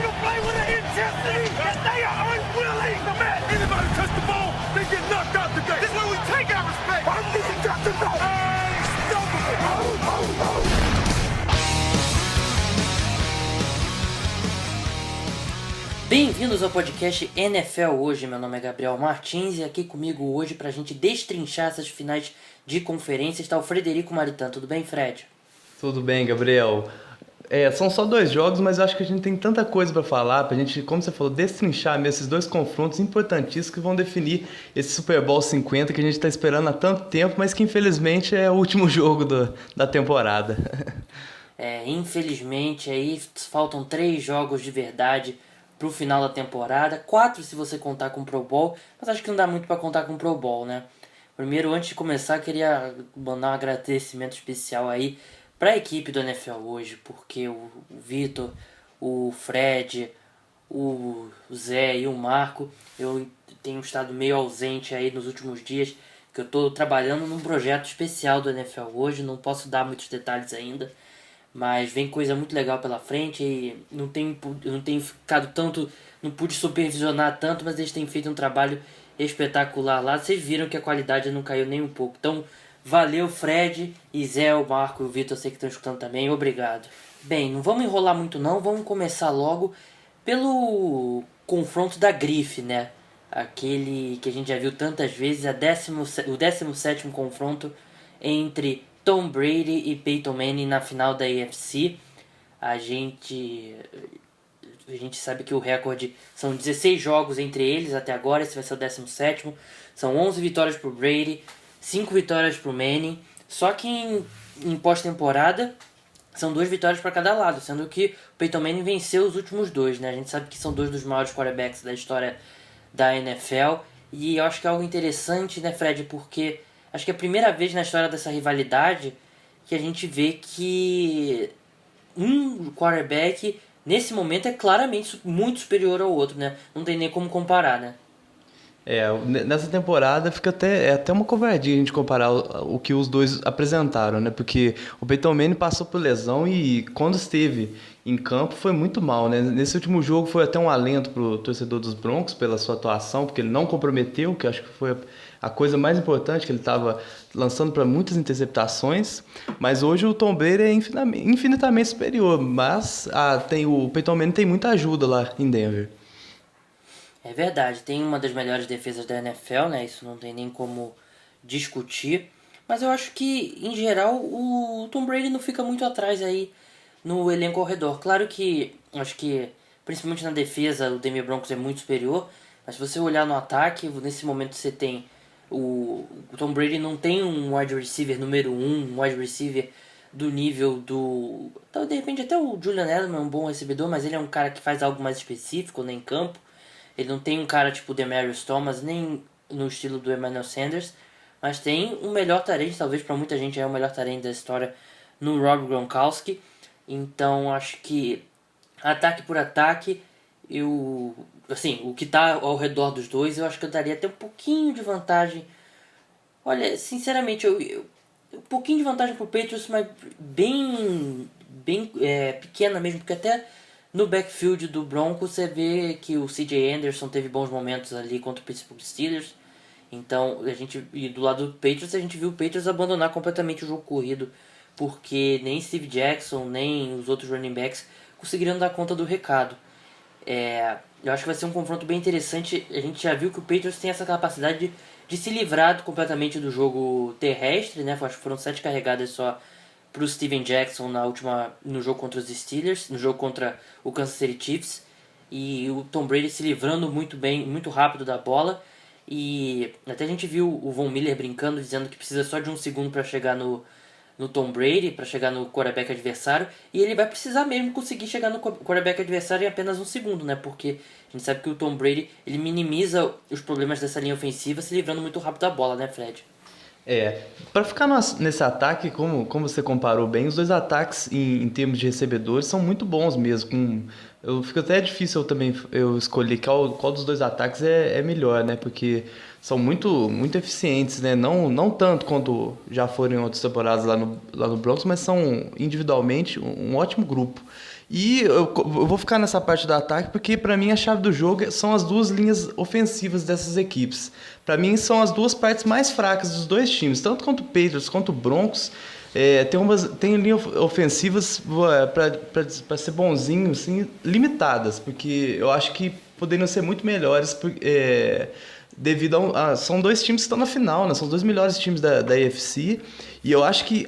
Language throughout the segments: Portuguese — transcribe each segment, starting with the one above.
to play with an intensity that they are unwilling to match. Anybody touch the ball, they get knocked out today. This is where we take our respect. I'm being got to go. Unstoppable. Bem-vindos ao podcast NFL Hoje, meu nome é Gabriel Martins e aqui comigo hoje pra gente destrinchar essas finais de conferência está o Frederico Maritan. Tudo bem, Fred? Tudo bem, Gabriel. São só 2 jogos, mas eu acho que a gente tem tanta coisa pra falar, pra gente, como você falou, destrinchar mesmo esses 2 confrontos importantíssimos que vão definir esse Super Bowl 50 que a gente tá esperando há tanto tempo, mas que infelizmente é o último jogo da temporada. Infelizmente aí faltam 3 jogos de verdade pro final da temporada, 4 se você contar com o Pro Bowl, mas acho que não dá muito pra contar com o Pro Bowl, né? Primeiro, antes de começar, queria mandar um agradecimento especial aí pra equipe do NFL Hoje, porque o Vitor, o Fred, o Zé e o Marco, eu tenho estado meio ausente aí nos últimos dias, que eu tô trabalhando num projeto especial do NFL Hoje, não posso dar muitos detalhes ainda, mas vem coisa muito legal pela frente e não tenho ficado tanto, não pude supervisionar tanto, mas eles têm feito um trabalho espetacular lá. Vocês viram que a qualidade não caiu nem um pouco. Então, valeu Fred e Zé, o Marco e o Vitor, eu sei que estão escutando também, obrigado. Bem, não vamos enrolar muito não, vamos começar logo pelo confronto da grife, né? Aquele que a gente já viu tantas vezes, o 17º confronto entre Tom Brady e Peyton Manning na final da AFC. A gente sabe que o recorde são 16 jogos entre eles até agora, esse vai ser o 17º. São 11 vitórias pro Brady, 5 vitórias pro Manning. Só que em pós-temporada são 2 vitórias para cada lado, sendo que o Peyton Manning venceu os últimos 2, né? A gente sabe que são 2 dos maiores quarterbacks da história da NFL. E eu acho que é algo interessante, né, Fred? Porque acho que é a primeira vez na história dessa rivalidade que a gente vê que um quarterback, nesse momento, é claramente muito superior ao outro, né? Não tem nem como comparar, né? Nessa temporada fica até uma covardia a gente comparar o que os dois apresentaram, né? Porque o Peyton Manning passou por lesão e quando esteve em campo foi muito mal, né? Nesse último jogo foi até um alento pro torcedor dos Broncos pela sua atuação, porque ele não comprometeu, que acho que foi a coisa mais importante, que ele estava lançando para muitas interceptações, mas hoje o Tom Brady é infinitamente superior, mas o Peyton Manning tem muita ajuda lá em Denver. É verdade, tem uma das melhores defesas da NFL, né? Isso não tem nem como discutir. Mas eu acho que, em geral, o Tom Brady não fica muito atrás aí no elenco ao redor. Claro que, acho que, principalmente na defesa, o Denver Broncos é muito superior. Mas se você olhar no ataque, nesse momento você tem o Tom Brady não tem um wide receiver número 1, um wide receiver do nível do... Então, de repente até o Julian Edelman é um bom recebedor, mas ele é um cara que faz algo mais específico, né, em campo. Ele não tem um cara tipo o Demaryius Thomas, nem no estilo do Emmanuel Sanders, mas tem o melhor tarente, talvez para muita gente é o melhor tarente da história, no Rob Gronkowski. Então acho que ataque por ataque, o que tá ao redor dos dois, eu acho que eu daria até um pouquinho de vantagem. Olha, sinceramente, um pouquinho de vantagem pro Patriots, mas bem pequena mesmo, porque até no backfield do Broncos você vê que o CJ Anderson teve bons momentos ali contra o Pittsburgh Steelers. Então, e do lado do Patriots, a gente viu o Patriots abandonar completamente o jogo corrido, porque nem Steve Jackson, nem os outros running backs conseguiram dar conta do recado. Eu acho que vai ser um confronto bem interessante. A gente já viu que o Patriots tem essa capacidade de se livrar completamente do jogo terrestre, né? Acho que foram 7 carregadas só pro Steven Jackson no jogo contra os Steelers, no jogo contra o Kansas City Chiefs, e o Tom Brady se livrando muito bem, muito rápido da bola, e até a gente viu o Von Miller brincando, dizendo que precisa só de 1 segundo para chegar no Tom Brady, para chegar no quarterback adversário, e ele vai precisar mesmo conseguir chegar no quarterback adversário em apenas 1 segundo, né, porque a gente sabe que o Tom Brady, ele minimiza os problemas dessa linha ofensiva se livrando muito rápido da bola, né, Fred? Para ficar nesse ataque, como você comparou bem, os 2 ataques em termos de recebedores são muito bons mesmo. Eu fico até difícil eu escolher qual dos 2 ataques é melhor, né? Porque são muito, muito eficientes, né? Não tanto quanto já foram em outras temporadas lá no Broncos, mas são individualmente um ótimo grupo. E eu vou ficar nessa parte do ataque porque, para mim, a chave do jogo são as duas linhas ofensivas dessas equipes. Para mim, são as duas partes mais fracas dos dois times, tanto quanto o Patriots quanto o Broncos. Tem linhas ofensivas para ser bonzinho, assim, limitadas, porque eu acho que poderiam ser muito melhores devido são dois times que estão na final, né? São os dois melhores times da AFC. E eu acho que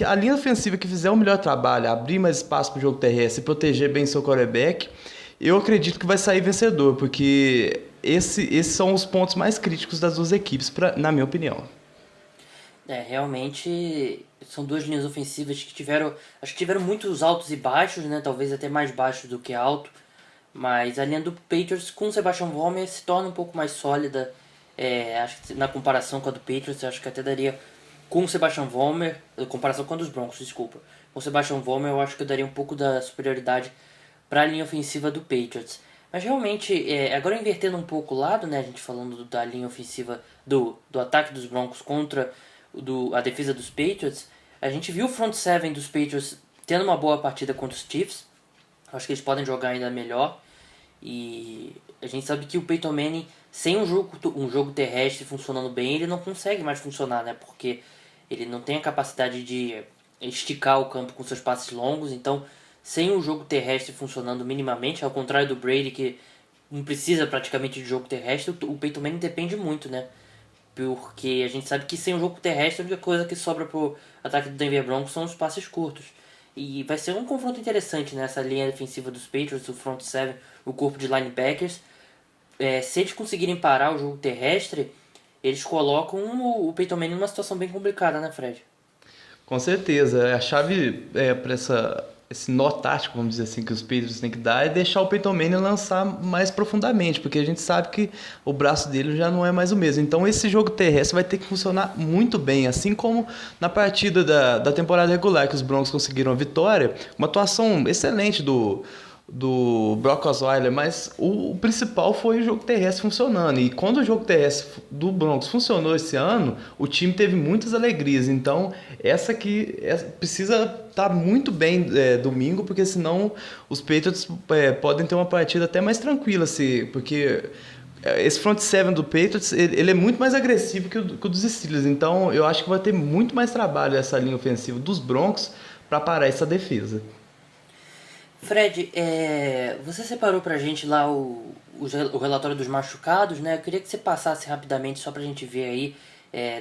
a linha ofensiva que fizer o melhor trabalho, abrir mais espaço para o jogo terrestre e proteger bem seu quarterback, eu acredito que vai sair vencedor, porque esses são os pontos mais críticos das duas equipes, na minha opinião. Realmente são duas linhas ofensivas que tiveram muitos altos e baixos, né? Talvez até mais baixos do que alto. Mas a linha do Patriots com o Sebastian Vollmer se torna um pouco mais sólida. Acho que na comparação com a do Patriots, acho que até daria com o Sebastian Vollmer, comparação com a dos Broncos, desculpa. Com o Sebastian Vollmer eu acho que eu daria um pouco da superioridade para a linha ofensiva do Patriots. Mas realmente, agora invertendo um pouco o lado, né, a gente falando da linha ofensiva do ataque dos Broncos contra a defesa dos Patriots, a gente viu o front seven dos Patriots tendo uma boa partida contra os Chiefs. Acho que eles podem jogar ainda melhor. E a gente sabe que o Peyton Manning, sem um jogo terrestre funcionando bem, ele não consegue mais funcionar, né? Porque ele não tem a capacidade de esticar o campo com seus passes longos. Então, sem um jogo terrestre funcionando minimamente, ao contrário do Brady, que não precisa praticamente de jogo terrestre, o Peyton Manning depende muito, né? Porque a gente sabe que sem um jogo terrestre, a única coisa que sobra pro ataque do Denver Broncos são os passes curtos. E vai ser um confronto interessante nessa linha defensiva dos Patriots, o front seven, o corpo de linebackers. Se eles conseguirem parar o jogo terrestre, eles colocam o Peyton Manning numa situação bem complicada, né, Fred? Com certeza. A chave para esse nó tático, vamos dizer assim, que os Patriots têm que dar é deixar o Peyton Manning lançar mais profundamente, porque a gente sabe que o braço dele já não é mais o mesmo. Então esse jogo terrestre vai ter que funcionar muito bem, assim como na partida da temporada regular que os Broncos conseguiram a vitória, uma atuação excelente do Brock Osweiler, mas o principal foi o jogo terrestre funcionando. E quando o jogo terrestre do Broncos funcionou esse ano, o time teve muitas alegrias. Então, precisa estar muito bem domingo, porque senão os Patriots podem ter uma partida até mais tranquila, porque esse front seven do Patriots ele é muito mais agressivo que o dos Steelers. Então, eu acho que vai ter muito mais trabalho essa linha ofensiva dos Broncos para parar essa defesa. Fred, você separou pra gente lá o relatório dos machucados, né? Eu queria que você passasse rapidamente só pra gente ver aí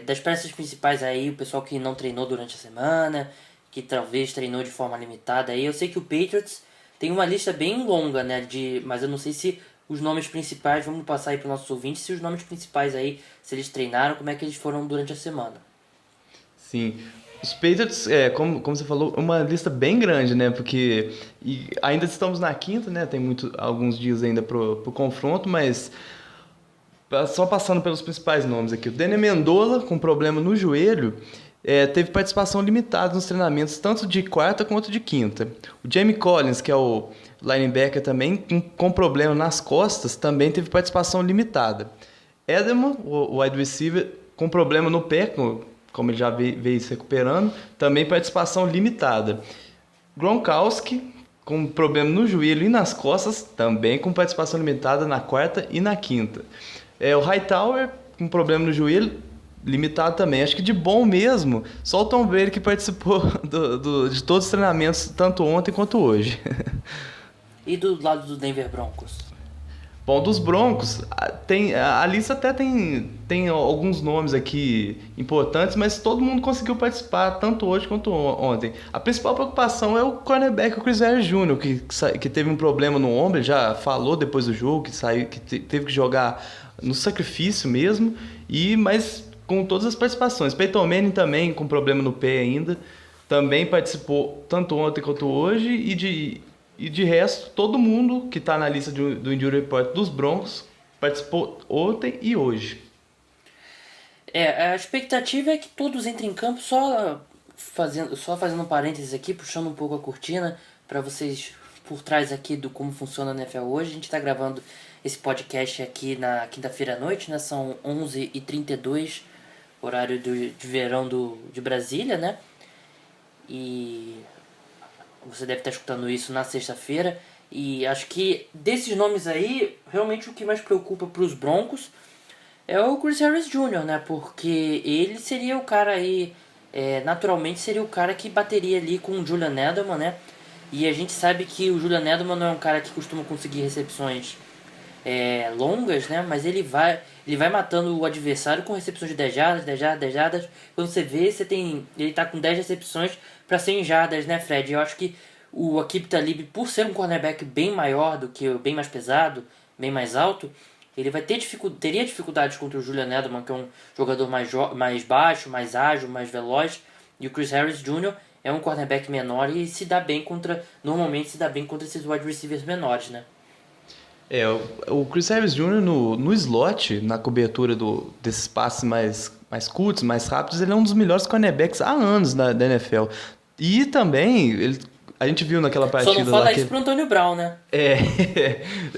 das peças principais aí, o pessoal que não treinou durante a semana, que talvez treinou de forma limitada aí. Eu sei que o Patriots tem uma lista bem longa, né? Mas eu não sei se os nomes principais, vamos passar aí para os nossos ouvintes, se os nomes principais aí, se eles treinaram, como é que eles foram durante a semana. Sim. Os Patriots, como você falou, uma lista bem grande, né? Porque ainda estamos na quinta, né? Tem alguns dias ainda pro confronto, mas só passando pelos principais nomes aqui. O Danny Amendola, com problema no joelho, teve participação limitada nos treinamentos, tanto de quarta quanto de quinta. O Jamie Collins, que é o linebacker também, com problema nas costas, também teve participação limitada. Edelman, o wide receiver, com problema no pé, como ele já veio se recuperando, também participação limitada. Gronkowski, com problema no joelho e nas costas, também com participação limitada na quarta e na quinta. O Hightower, com problema no joelho, limitado também. Acho que de bom mesmo, só o Tom Brady que participou de todos os treinamentos, tanto ontem quanto hoje. E do lado do Denver Broncos? Bom, dos Broncos, a lista até tem alguns nomes aqui importantes, mas todo mundo conseguiu participar, tanto hoje quanto ontem. A principal preocupação é o cornerback, o Chris Harris Jr., que teve um problema no ombro, ele já falou depois do jogo, que teve que jogar no sacrifício mesmo, mas com todas as participações. Peyton Manning também, com problema no pé ainda, também participou tanto ontem quanto hoje, e de resto, todo mundo que está na lista do Injury Report dos Broncos participou ontem e hoje. A expectativa é que todos entrem em campo, só fazendo um parênteses aqui, puxando um pouco a cortina para vocês por trás aqui do como funciona a NFL hoje. A gente está gravando esse podcast aqui na quinta-feira à noite, né? São 11h32, horário de verão de Brasília, né? E Você deve estar escutando isso na sexta-feira. E acho que desses nomes aí, realmente o que mais preocupa para os Broncos é o Chris Harris Jr., né? Porque ele seria o cara aí, naturalmente seria o cara que bateria ali com o Julian Edelman, né? E a gente sabe que o Julian Edelman não é um cara que costuma conseguir recepções longas, né? Mas ele vai matando o adversário com recepções de 10 jardas, 10 jardas, 10 jardas. Quando você vê, ele tá com 10 recepções para 100 jardas, né, Fred? Eu acho que o Aqib Talib, por ser um cornerback bem maior do que bem mais pesado, bem mais alto, ele vai teria dificuldades contra o Julian Edelman, que é um jogador mais baixo, mais ágil, mais veloz. E o Chris Harris Jr. é um cornerback menor e normalmente se dá bem contra esses wide receivers menores, né? O Chris Harris Jr. no slot, na cobertura desses passes mais curtos, mais rápidos, ele é um dos melhores cornerbacks há anos da NFL. E também, a gente viu naquela partida lá... Só não fala lá isso pro Antônio Brown, né?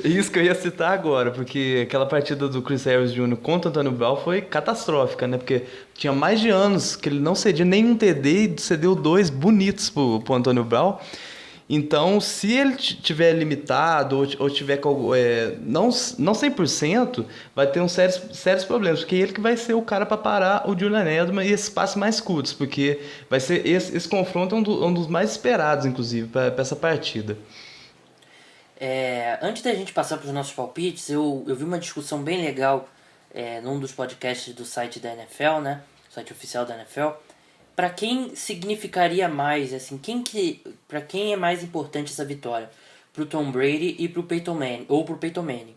Isso que eu ia citar agora, porque aquela partida do Chris Harris Jr. contra o Antônio Brown foi catastrófica, né? Porque tinha mais de anos que ele não cedia nenhum TD e cedeu 2 bonitos pro Antônio Brown. Então, se ele tiver limitado ou tiver não 100%, vai ter uns sérios problemas, porque ele que vai ser o cara para parar o Julian Edelman e esses passes mais curtos, porque vai ser esse confronto um dos mais esperados, inclusive, para essa partida. Antes da gente passar para os nossos palpites, eu vi uma discussão bem legal num dos podcasts do site da NFL, né? Site oficial da NFL. Para quem significaria mais, assim, para quem é mais importante essa vitória? Pro Tom Brady e pro Peyton Manning, ou pro Peyton Manning.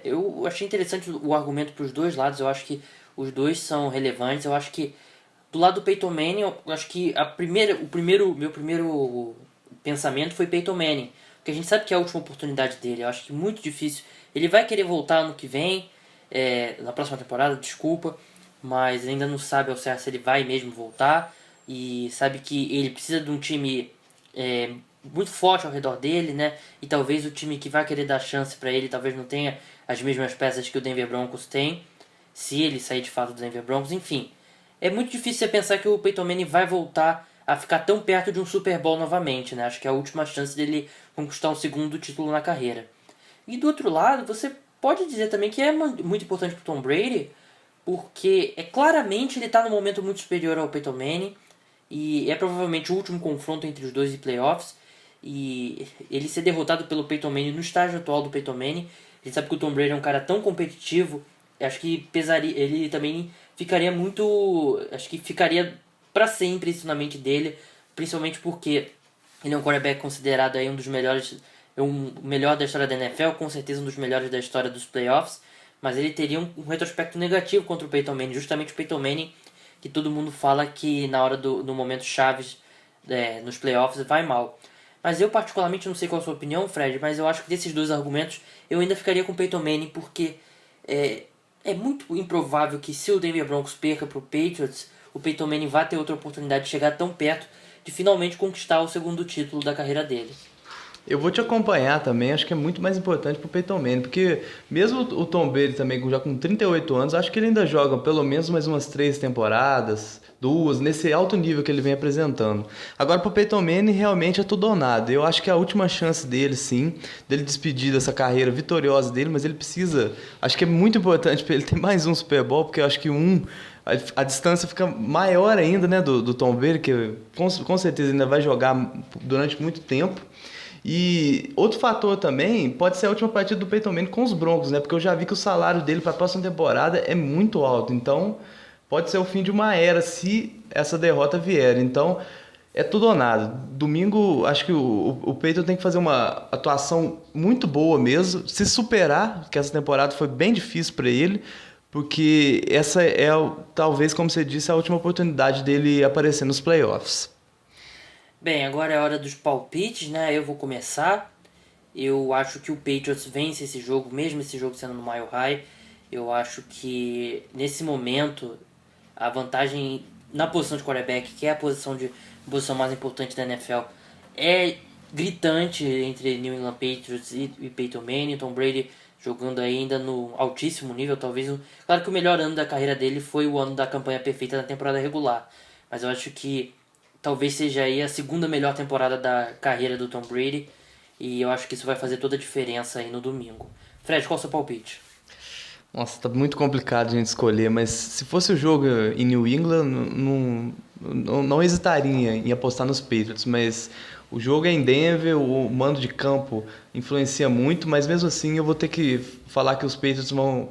Eu achei interessante o argumento para os dois lados, eu acho que os dois são relevantes. Eu acho que do lado do Peyton Manning, eu acho que meu primeiro pensamento foi Peyton Manning, porque a gente sabe que é a última oportunidade dele. Eu acho que é muito difícil. Ele vai querer voltar ano que vem, na próxima temporada, desculpa, mas ainda não sabe ao certo se ele vai mesmo voltar, e sabe que ele precisa de um time muito forte ao redor dele, né? E talvez o time que vai querer dar chance para ele talvez não tenha as mesmas peças que o Denver Broncos tem, se ele sair de fato do Denver Broncos. Enfim, é muito difícil você pensar que o Peyton Manning vai voltar a ficar tão perto de um Super Bowl novamente, né? Acho que é a última chance dele conquistar um segundo título na carreira. E do outro lado, você pode dizer também que é muito importante para Tom Brady, porque claramente ele está num momento muito superior ao Peyton Manning, e é provavelmente o último confronto entre os dois em playoffs, e ele ser derrotado pelo Peyton Manning no estágio atual do Peyton Manning, a gente sabe que o Tom Brady é um cara tão competitivo, acho que pesaria, ele também ficaria para sempre isso na mente dele, principalmente porque ele é um quarterback considerado aí um dos melhores, o melhor da história da NFL, com certeza um dos melhores da história dos playoffs. Mas ele teria um retrospecto negativo contra o Peyton Manning. Justamente o Peyton Manning, que todo mundo fala que na hora do momento chaves nos playoffs vai mal. Mas eu particularmente não sei qual a sua opinião, Fred, mas eu acho que desses dois argumentos eu ainda ficaria com o Peyton Manning, porque é muito improvável que se o Denver Broncos perca para o Patriots, o Peyton Manning vá ter outra oportunidade de chegar tão perto de finalmente conquistar o segundo título da carreira dele. Eu vou te acompanhar também, acho que é muito mais importante pro Peyton Manning, porque mesmo o Tom Brady também, já com 38 anos, acho que ele ainda joga pelo menos mais umas 3 temporadas, 2, nesse alto nível que ele vem apresentando. Agora pro Peyton Manning realmente é tudo ou nada. Eu acho que é a última chance dele, sim, dele despedir dessa carreira vitoriosa dele, mas ele precisa, acho que é muito importante para ele ter mais um Super Bowl, porque eu acho que a distância fica maior ainda, né, do Tom Brady, que com certeza ainda vai jogar durante muito tempo. E outro fator também pode ser a última partida do Peyton Manning com os Broncos, né? Porque eu já vi que o salário dele para a próxima temporada é muito alto. Então, pode ser o fim de uma era se essa derrota vier. Então, é tudo ou nada. Domingo, acho que o Peyton tem que fazer uma atuação muito boa mesmo, se superar, que essa temporada foi bem difícil para ele, porque essa é, talvez, como você disse, a última oportunidade dele aparecer nos playoffs. Bem, agora é a hora dos palpites, né? Eu vou começar. Eu acho que o Patriots vence esse jogo, mesmo esse jogo sendo no Mile High. Eu acho que nesse momento a vantagem na posição de quarterback, que é a posição mais importante da NFL, é gritante entre New England Patriots e Peyton Manning. Tom Brady jogando ainda no altíssimo nível, talvez. Claro que o melhor ano da carreira dele foi o ano da campanha perfeita na temporada regular, mas eu acho que talvez seja aí a segunda melhor temporada da carreira do Tom Brady. E eu acho que isso vai fazer toda a diferença aí no domingo. Fred, qual é o seu palpite? Nossa, tá muito complicado a gente escolher, mas se fosse o jogo em New England, não hesitaria em apostar nos Patriots, mas o jogo é em Denver, o mando de campo influencia muito, mas mesmo assim eu vou ter que falar que os Patriots vão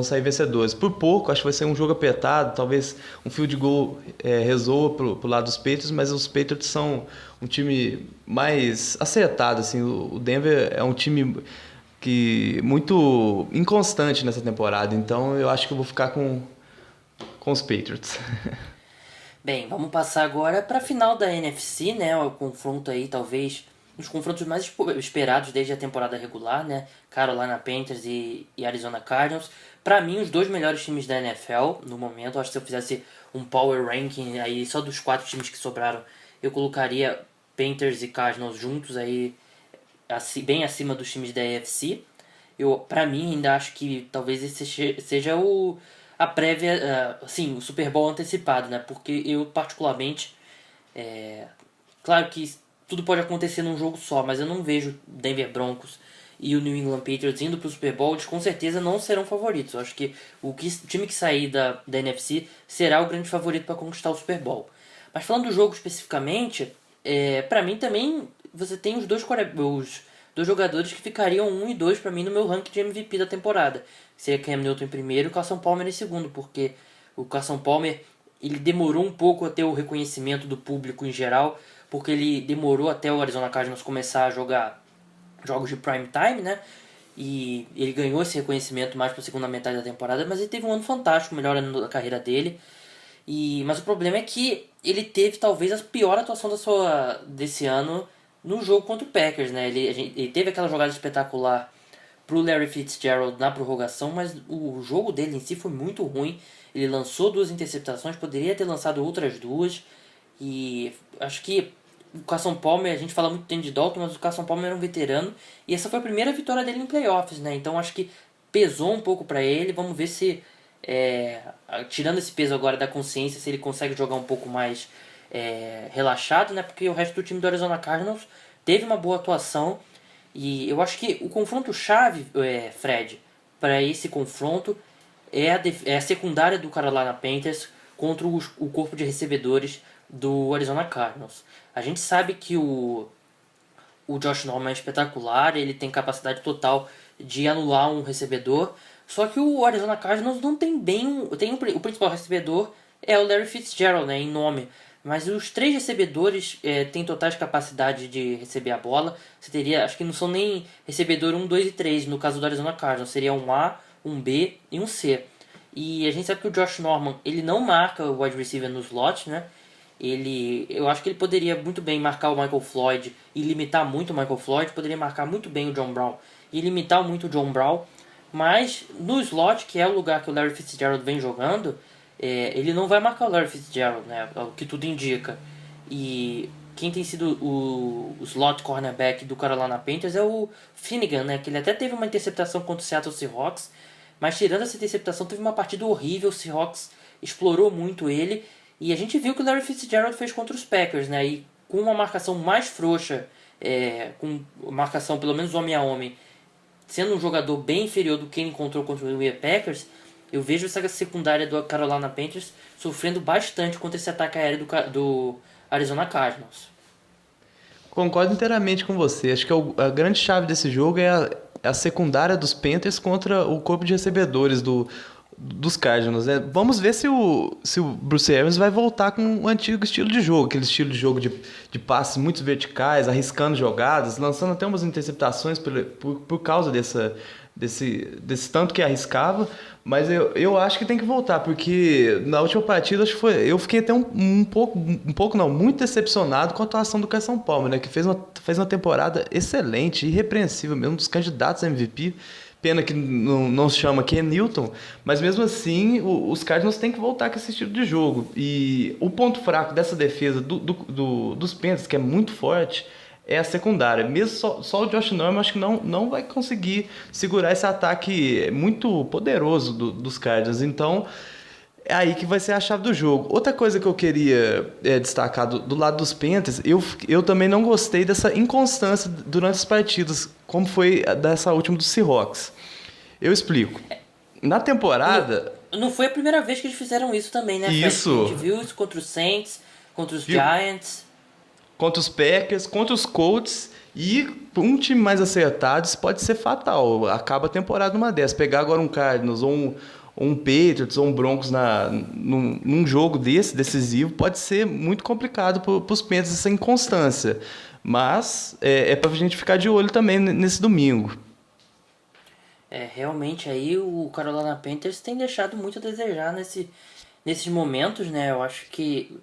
sair vencedores. Por pouco, acho que vai ser um jogo apertado, talvez um field goal resolva pro lado dos Patriots, mas os Patriots são um time mais acertado, assim, o Denver é um time que muito inconstante nessa temporada, então eu acho que eu vou ficar com os Patriots. Bem, vamos passar agora para a final da NFC, né? O confronto aí, talvez, um dos confrontos mais esperados desde a temporada regular, né? Carolina Panthers e Arizona Cardinals. Para mim, os dois melhores times da NFL no momento. Acho que se eu fizesse um power ranking aí só dos 4 times que sobraram, eu colocaria Panthers e Cardinals juntos aí, bem acima dos times da AFC. Para mim, ainda acho que talvez esse seja a prévia, assim, o Super Bowl antecipado, né? Porque eu, particularmente, claro que tudo pode acontecer num jogo só, mas eu não vejo Denver Broncos e o New England Patriots indo pro Super Bowl, eles com certeza não serão favoritos. Eu acho que o time que sair da NFC será o grande favorito para conquistar o Super Bowl. Mas falando do jogo especificamente, para mim também você tem os dois jogadores que ficariam 1 e 2 para mim no meu ranking de MVP da temporada. Seria Cam Newton em primeiro e o Carson Palmer em segundo, porque o Carson Palmer ele demorou um pouco a ter o reconhecimento do público em geral, porque ele demorou até o Arizona Cardinals começar a jogar jogos de prime time, né? E ele ganhou esse reconhecimento mais para a segunda metade da temporada, mas ele teve um ano fantástico, o melhor ano da carreira dele. Mas o problema é que ele teve talvez a pior atuação desse ano no jogo contra o Packers, né? Ele teve aquela jogada espetacular pro Larry Fitzgerald na prorrogação, mas o jogo dele em si foi muito ruim. Ele lançou 2 interceptações, poderia ter lançado outras 2. E acho que o Carson Palmer, a gente fala muito do Andy Dalton, mas o Carson Palmer era um veterano. E essa foi a primeira vitória dele em playoffs, né? Então acho que pesou um pouco para ele. Vamos ver se, tirando esse peso agora da consciência, se ele consegue jogar um pouco mais relaxado, né? Porque o resto do time do Arizona Cardinals teve uma boa atuação. E eu acho que o confronto-chave, Fred, para esse confronto é a secundária do Carolina Panthers contra o corpo de recebedores do Arizona Cardinals. A gente sabe que o Josh Norman é espetacular, ele tem capacidade total de anular um recebedor, só que o Arizona Cardinals não tem o principal recebedor é o Larry Fitzgerald, né, em nome. Mas os 3 recebedores têm totais capacidade de receber a bola. Você teria, acho que não são nem recebedor 1, 2 e 3 no caso do Arizona Cardinals. Seria um A, um B e um C. E a gente sabe que o Josh Norman, ele não marca o wide receiver no slot, né? Eu acho que ele poderia muito bem marcar o Michael Floyd e limitar muito o Michael Floyd. Poderia marcar muito bem o John Brown e limitar muito o John Brown. Mas no slot, que é o lugar que o Larry Fitzgerald vem jogando, ele não vai marcar o Larry Fitzgerald, né? O que tudo indica. E quem tem sido o slot cornerback do Carolina Panthers é o Finnegan, né? Que ele até teve uma interceptação contra o Seattle Seahawks, mas tirando essa interceptação teve uma partida horrível. O Seahawks explorou muito ele. E a gente viu que o Larry Fitzgerald fez contra os Packers, né? E com uma marcação mais frouxa, com marcação pelo menos homem a homem, sendo um jogador bem inferior do que ele encontrou contra o Packers, eu vejo essa secundária do Carolina Panthers sofrendo bastante contra esse ataque aéreo do Arizona Cardinals. Concordo inteiramente com você. Acho que a grande chave desse jogo é a secundária dos Panthers contra o corpo de recebedores dos Cardinals, né? Vamos ver se o Bruce Arians vai voltar com o antigo estilo de jogo, aquele estilo de jogo de passes muito verticais, arriscando jogadas, lançando até umas interceptações por causa desse tanto que arriscava, mas eu acho que tem que voltar, porque na última partida eu fiquei até um pouco não, muito decepcionado com a atuação do Carson Palmer, né, que fez uma temporada excelente, irrepreensível mesmo, um dos candidatos a MVP. Pena que não se chama Cam Newton, mas mesmo assim os Cardinals têm que voltar com esse estilo de jogo. E o ponto fraco dessa defesa dos Panthers, que é muito forte, é a secundária. Mesmo só o Josh Norman, acho que não vai conseguir segurar esse ataque muito poderoso dos Cardinals. Então, É aí que vai ser a chave do jogo. Outra coisa que eu queria destacar do lado dos Panthers, eu também não gostei dessa inconstância durante as partidas, como foi dessa última do Seahawks. Eu explico. Na temporada... Não foi a primeira vez que eles fizeram isso também, né, Fred? Isso. A gente viu isso contra os Saints, contra os Viu? Giants. Contra os Packers, contra os Colts, e um time mais acertado, isso pode ser fatal. Acaba a temporada numa dessas. Pegar agora um Cardinals ou um Patriots ou um Broncos num jogo desse, decisivo, pode ser muito complicado para os Panthers essa inconstância. Mas é para a gente ficar de olho também nesse domingo. Realmente aí o Carolina Panthers tem deixado muito a desejar nesses momentos, né? Eu acho que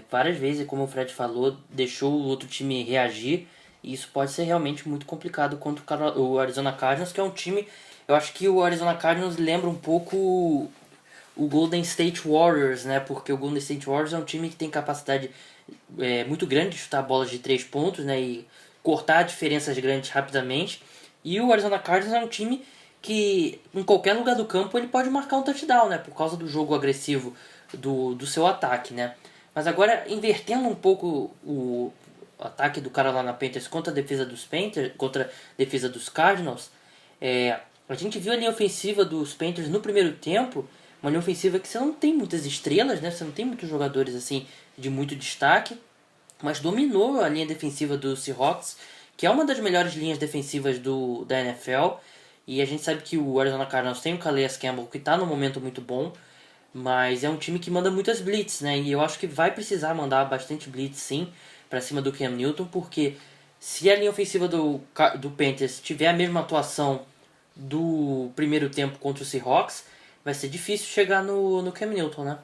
várias vezes, como o Fred falou, deixou o outro time reagir, e isso pode ser realmente muito complicado contra o Arizona Cardinals, que é um time... Eu acho que o Arizona Cardinals lembra um pouco o Golden State Warriors, né? Porque o Golden State Warriors é um time que tem capacidade muito grande de chutar bolas de 3 pontos, né? E cortar diferenças grandes rapidamente. E o Arizona Cardinals é um time que em qualquer lugar do campo ele pode marcar um touchdown, né? Por causa do jogo agressivo do seu ataque, né? Mas agora, invertendo um pouco o ataque do Carolina Panthers contra a defesa dos Panthers, contra a defesa dos Cardinals, a gente viu a linha ofensiva dos Panthers no primeiro tempo, uma linha ofensiva que você não tem muitas estrelas, né? Você não tem muitos jogadores assim de muito destaque, mas dominou a linha defensiva do Seahawks, que é uma das melhores linhas defensivas da NFL. E a gente sabe que o Arizona Cardinals tem o Calais Campbell, que está num momento muito bom, mas é um time que manda muitas blitz, né? E eu acho que vai precisar mandar bastante blitz, sim, para cima do Cam Newton, porque se a linha ofensiva do Panthers tiver a mesma atuação do primeiro tempo contra o Seahawks, vai ser difícil chegar no Cam Newton, né?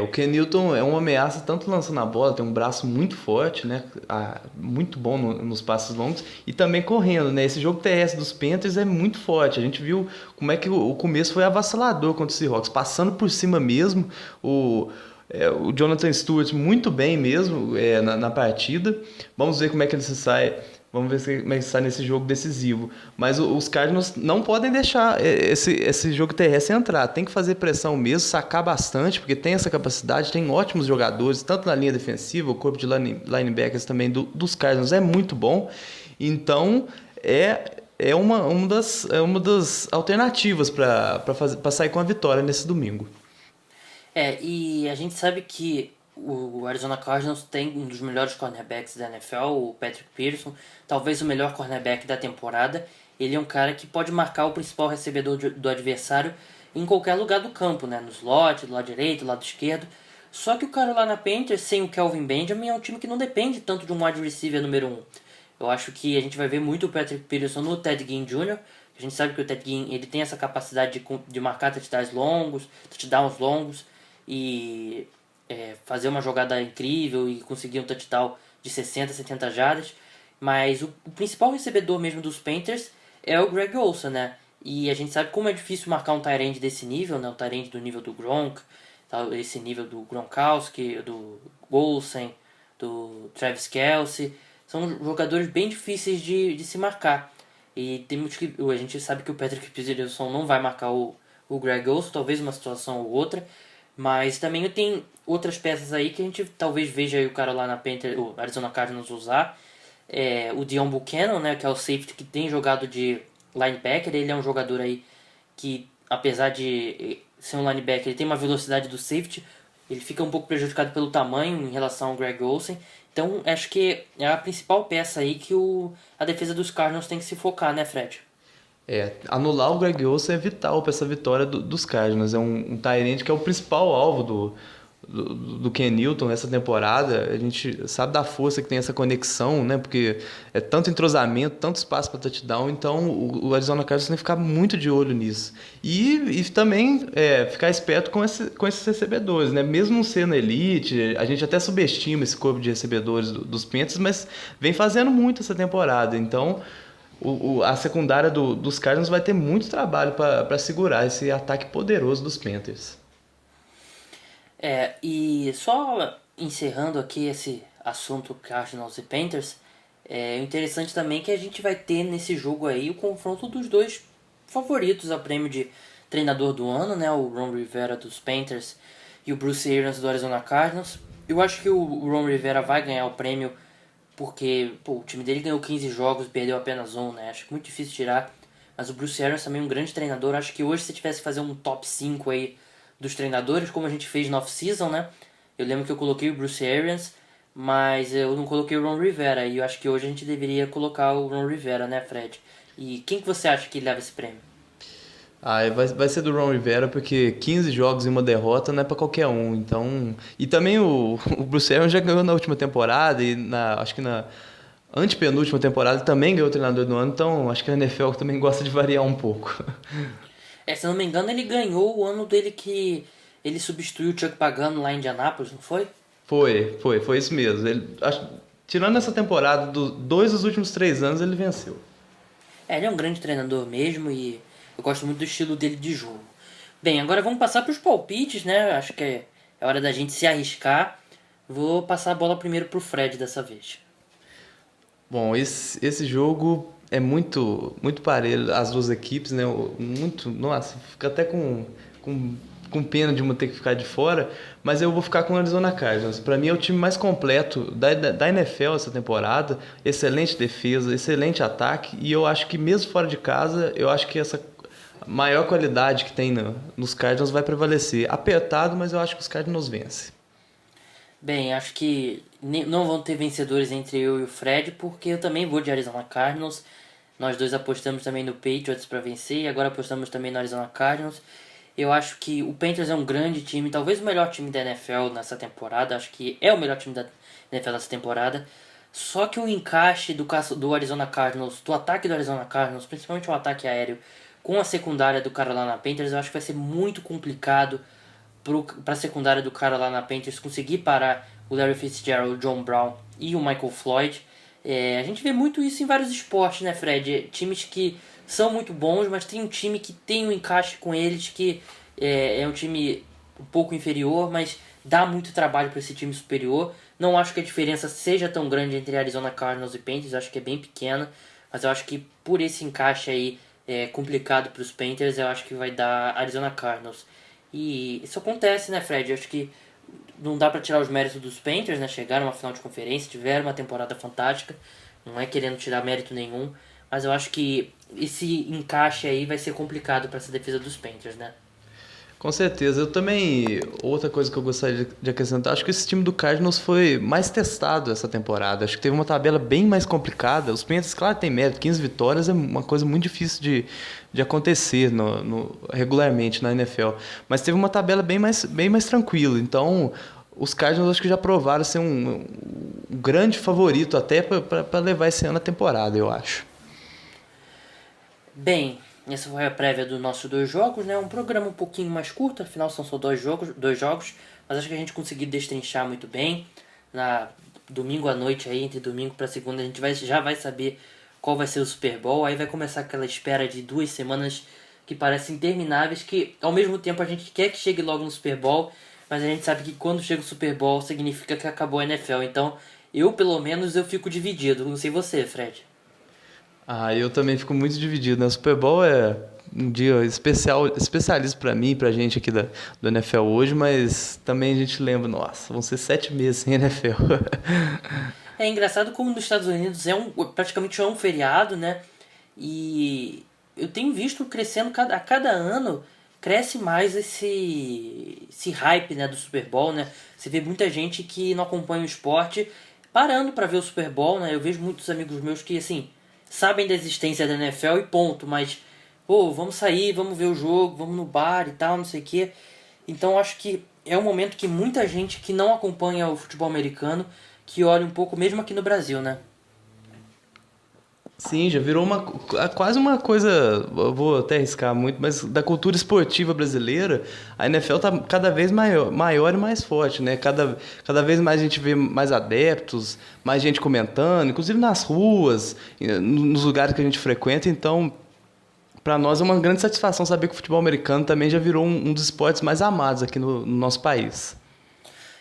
O Ken Newton é uma ameaça tanto lançando a bola, tem um braço muito forte, né? Muito bom nos passos longos, e também correndo, né? Esse jogo terrestre dos Panthers é muito forte. A gente viu como é que o começo foi avassalador contra o Seahawks, passando por cima mesmo. O Jonathan Stewart muito bem mesmo na partida. Vamos ver como é que ele se sai. Vamos ver como é que sai nesse jogo decisivo. Mas os Cardinals não podem deixar esse jogo terrestre entrar. Tem que fazer pressão mesmo, sacar bastante, porque tem essa capacidade, tem ótimos jogadores, tanto na linha defensiva, o corpo de linebackers também dos Cardinals é muito bom. Então, é uma das alternativas para sair com a vitória nesse domingo. E a gente sabe que o Arizona Cardinals tem um dos melhores cornerbacks da NFL, o Patrick Peterson, talvez o melhor cornerback da temporada. Ele é um cara que pode marcar o principal recebedor do adversário em qualquer lugar do campo, né? No slot, do lado direito, do lado esquerdo. Só que o Carolina Panthers, sem o Kelvin Benjamin, é um time que não depende tanto de um wide receiver número 1. Eu acho que a gente vai ver muito o Patrick Peterson no Ted Ginn Jr. A gente sabe que o Ted Ginn ele tem essa capacidade de marcar touchdowns longos e fazer uma jogada incrível e conseguir um touchdown de 60, 70 jardas. Mas o principal recebedor mesmo dos Panthers é o Greg Olsen, né? E a gente sabe como é difícil marcar um tight end desse nível, né? Um tight end do nível do Gronk, esse nível do Gronkowski, do Olsen, do Travis Kelce. São jogadores bem difíceis de se marcar. E a gente sabe que o Patrick Peterson não vai marcar o Greg Olsen, talvez uma situação ou outra. Mas também tem outras peças aí que a gente talvez veja aí o Carolina Panthers, o Arizona Cardinals usar. O Deon Buchanan, né, que é o safety que tem jogado de linebacker. Ele é um jogador aí que, apesar de ser um linebacker, ele tem uma velocidade do safety. Ele fica um pouco prejudicado pelo tamanho em relação ao Greg Olsen. Então acho que é a principal peça aí que a defesa dos Cardinals tem que se focar, né, Fred? Anular o Greg Olsen é vital para essa vitória dos Cardinals. É um tight end que é o principal alvo do Ken Newton nessa temporada. A gente sabe da força que tem essa conexão, né? Porque é tanto entrosamento, tanto espaço para touchdown. Então o Arizona Cardinals tem que ficar muito de olho nisso. E também ficar esperto com esses recebedores, né? Mesmo não sendo elite, a gente até subestima esse corpo de recebedores dos Panthers, mas vem fazendo muito essa temporada. Então a secundária dos Cardinals vai ter muito trabalho para segurar esse ataque poderoso dos Panthers. E só encerrando aqui esse assunto Cardinals e Panthers, interessante também que a gente vai ter nesse jogo aí o confronto dos dois favoritos ao prêmio de treinador do ano, né? O Ron Rivera dos Panthers e o Bruce Arians do Arizona Cardinals. Eu acho que o Ron Rivera vai ganhar o prêmio porque o time dele ganhou 15 jogos e perdeu apenas um, né? Acho que muito difícil tirar. Mas o Bruce Arians também é um grande treinador. Acho que hoje, se tivesse que fazer um top 5 aí dos treinadores, como a gente fez no off-season, né? Eu lembro que eu coloquei o Bruce Arians, mas eu não coloquei o Ron Rivera. E eu acho que hoje a gente deveria colocar o Ron Rivera, né, Fred? E quem que você acha que leva esse prêmio? Vai ser do Ron Rivera, porque 15 jogos e uma derrota não é pra qualquer um. Então, e também o Bruce Arians já ganhou na última temporada e acho que na antepenúltima temporada ele também ganhou o treinador do ano. Então, acho que a NFL também gosta de variar um pouco. Se eu não me engano, ele ganhou o ano dele que ele substituiu o Chuck Pagano lá em Indianápolis, não foi? Foi isso mesmo. Tirando essa temporada, dois dos últimos 3 anos ele venceu. Ele é um grande treinador mesmo e eu gosto muito do estilo dele de jogo. Bem, agora vamos passar para os palpites, né? Acho que é hora da gente se arriscar. Vou passar a bola primeiro pro Fred dessa vez. Bom, esse jogo é muito parelho, as duas equipes, né? Nossa, fica até com pena de uma ter que ficar de fora, mas eu vou ficar com o Arizona Cardinals. Para mim é o time mais completo da NFL essa temporada, excelente defesa, excelente ataque, e eu acho que mesmo fora de casa, eu acho que essa maior qualidade que tem nos Cardinals vai prevalecer. Apertado, mas eu acho que os Cardinals vencem. Bem, acho que não vão ter vencedores entre eu e o Fred, porque eu também vou de Arizona Cardinals. Nós dois apostamos também no Patriots para vencer e agora apostamos também no Arizona Cardinals. Eu acho que o Panthers é um grande time, talvez o melhor time da NFL nessa temporada. Acho que é o melhor time da NFL nessa temporada. Só que o encaixe do Arizona Cardinals, do ataque do Arizona Cardinals, principalmente o ataque aéreo, com a secundária do Carolina Panthers, eu acho que vai ser muito complicado para a secundária do Carolina Panthers conseguir parar o Larry Fitzgerald, o John Brown e o Michael Floyd. A gente vê muito isso em vários esportes, né, Fred? Times que são muito bons, mas tem um time que tem um encaixe com eles que é um time um pouco inferior, mas dá muito trabalho para esse time superior. Não acho que a diferença seja tão grande entre Arizona Cardinals e Panthers, acho que é bem pequena, mas eu acho que por esse encaixe aí complicado para os Panthers, eu acho que vai dar Arizona Cardinals. E isso acontece, né, Fred? Eu acho que não dá para tirar os méritos dos Panthers, né? Chegaram a uma final de conferência, tiveram uma temporada fantástica, não é querendo tirar mérito nenhum, mas eu acho que esse encaixe aí vai ser complicado para essa defesa dos Panthers, né? Com certeza. Eu também, outra coisa que eu gostaria de acrescentar, acho que esse time do Cardinals foi mais testado essa temporada. Acho que teve uma tabela bem mais complicada. Os Panthers, claro, tem mérito, 15 vitórias é uma coisa muito difícil de acontecer regularmente na NFL. Mas teve uma tabela bem mais tranquila. Então, os Cardinals acho que já provaram ser um grande favorito até para levar esse ano a temporada, eu acho. Bem, essa foi a prévia dos nossos dois jogos, né? Um programa um pouquinho mais curto, afinal são só dois jogos, mas acho que a gente conseguiu destrinchar muito bem. Na domingo à noite aí, entre domingo para segunda, a gente já vai saber qual vai ser o Super Bowl. Aí vai começar aquela espera de 2 semanas que parecem intermináveis, que ao mesmo tempo a gente quer que chegue logo no Super Bowl, mas a gente sabe que quando chega o Super Bowl significa que acabou a NFL. Então, pelo menos eu fico dividido. Não sei você, Fred. Eu também fico muito dividido, né? O Super Bowl é um dia especialista para mim, pra gente aqui do NFL hoje, mas também a gente lembra, nossa, vão ser 7 meses sem NFL. É engraçado como nos Estados Unidos praticamente é um feriado, né? E eu tenho visto crescendo a cada ano, cresce mais esse hype, né, do Super Bowl, né? Você vê muita gente que não acompanha o esporte parando para ver o Super Bowl, né? Eu vejo muitos amigos meus que, assim, sabem da existência da NFL e ponto, mas, vamos sair, vamos ver o jogo, vamos no bar e tal, não sei o quê. Então acho que é um momento que muita gente que não acompanha o futebol americano, que olha um pouco, mesmo aqui no Brasil, né? Sim, já virou quase uma coisa, eu vou até arriscar muito, mas da cultura esportiva brasileira, a NFL está cada vez maior e mais forte, né? Cada vez mais a gente vê mais adeptos, mais gente comentando, inclusive nas ruas, nos lugares que a gente frequenta. Então, para nós é uma grande satisfação saber que o futebol americano também já virou um dos esportes mais amados aqui no nosso país.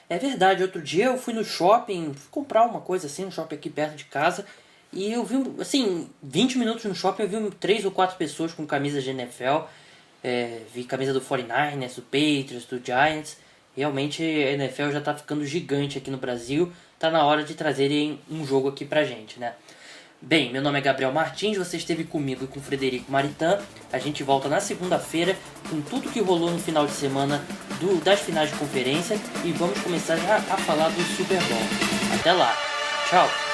É verdade, outro dia eu fui no shopping, fui comprar uma coisa assim, um shopping aqui perto de casa, e eu vi, assim, 20 minutos no shopping eu vi 3 ou 4 pessoas com camisas de NFL, vi camisa do 49ers, do Patriots, do Giants. Realmente a NFL já tá ficando gigante aqui no Brasil. Tá na hora de trazerem um jogo aqui pra gente, né? Bem, meu nome é Gabriel Martins, você esteve comigo e com o Frederico Maritan. A gente volta na segunda-feira com tudo que rolou no final de semana das finais de conferência e vamos começar já a falar do Super Bowl. Até lá, tchau!